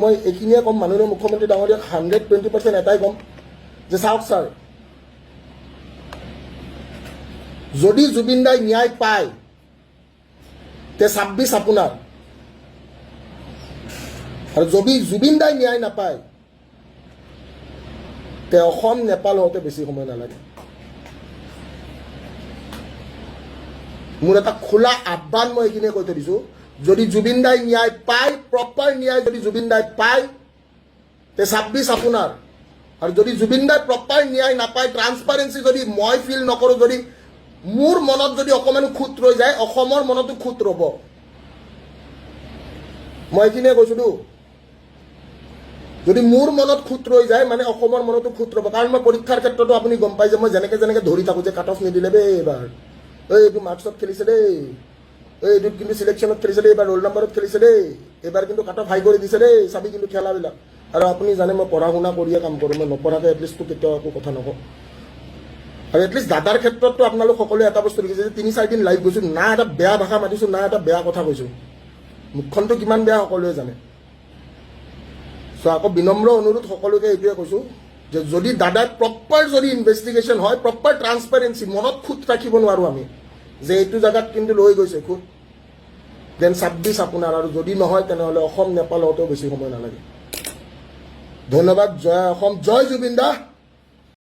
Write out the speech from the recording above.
মই এইখিনিয়ে ক'ম মাননীয় মুখ্যমন্ত্ৰী ডাঙৰীয়াক 120% এটাই ক'ম যে চাওক ছাৰ, যদি জুবিন দাই ন্যায় পায় তে 26 আপোনাৰ, আৰু যদি জুবিন দাই ন্যায় নাপায় তে অসম নেপাল হওঁতে বেছি সময় নালাগে। মোৰ এটা খোলা আহ্বান মই এইখিনিয়ে কৈ থৈ দিছোঁ, যদি জুবিন দাই ন্যায় পায়, প্ৰপাৰ ন্যায় যদি জুবিন দাই পায় তে 26 আপোনাৰ, আৰু যদি জুবিন দাই প্ৰপাৰ ন্যায় নাপায়, ট্ৰান্সপাৰেঞ্চি যদি মই ফিল নকৰোঁ, যদি মোৰ মনত যদি অকণমানো খুঁত ৰৈ যায়, অসমৰ মনতো খুঁত ৰ'ব। মই এইখিনিয়ে কৈছোঁতো, যদি মোৰ মনত খুঁত ৰৈ যায় মানে অসমৰ মনতো খুঁত ৰ'ব। কাৰণ মই পৰীক্ষাৰ ক্ষেত্ৰতো আপুনি গম পাই যে মই যেনেকৈ ধৰি থাকোঁ যে কাট অফ নিদিলে দেই এইবাৰ, এইটো মাৰ্কছত খেলিছে দেই, এইটোত কিন্তু চিলেকশ্যনত খেলিছে দেই, এইবাৰ ৰোল নম্বৰত খেলিছে দেই, এইবাৰ কিন্তু কাট অফ হাই কৰি দিছে দেই, চাবি কিন্তু খেলাবিলাক। আৰু আপুনি জানে মই পঢ়া শুনা কৰিয়ে কাম কৰোঁ, মই নপঢ়াকৈ এটলিষ্টটো কেতিয়াও একো কথা নকওঁ। আৰু এটলিষ্ট দাদাৰ ক্ষেত্ৰততো আপোনালোক সকলোৱে এটা বস্তু দেখিছে যে 3-4 দিন লাইভ গৈছোঁ, না এটা বেয়া ভাষা মাতিছোঁ, না এটা বেয়া কথা কৈছোঁ। মুখখনটো কিমান বেয়া সকলোৱে জানে। চ' আকৌ বিনম্ৰ অনুৰোধ সকলোকে এইটোৱে কৈছোঁ যে যদি দাদাৰ প্ৰপাৰ যদি ইনভেষ্টিগেশ্যন হয়, প্ৰপাৰ ট্ৰান্সপাৰেঞ্চি, মনত খুঁত ৰাখিব নোৱাৰোঁ আমি যে এইটো জেগাত কিন্তু লৈ গৈছে খুঁত, দেন 26 আপোনাৰ, আৰু যদি নহয় তেনেহ'লে অসম নেপাল হওঁতেও বেছি সময় নালাগে। ধন্যবাদ। জয় অসম, জয় জুবিন দা।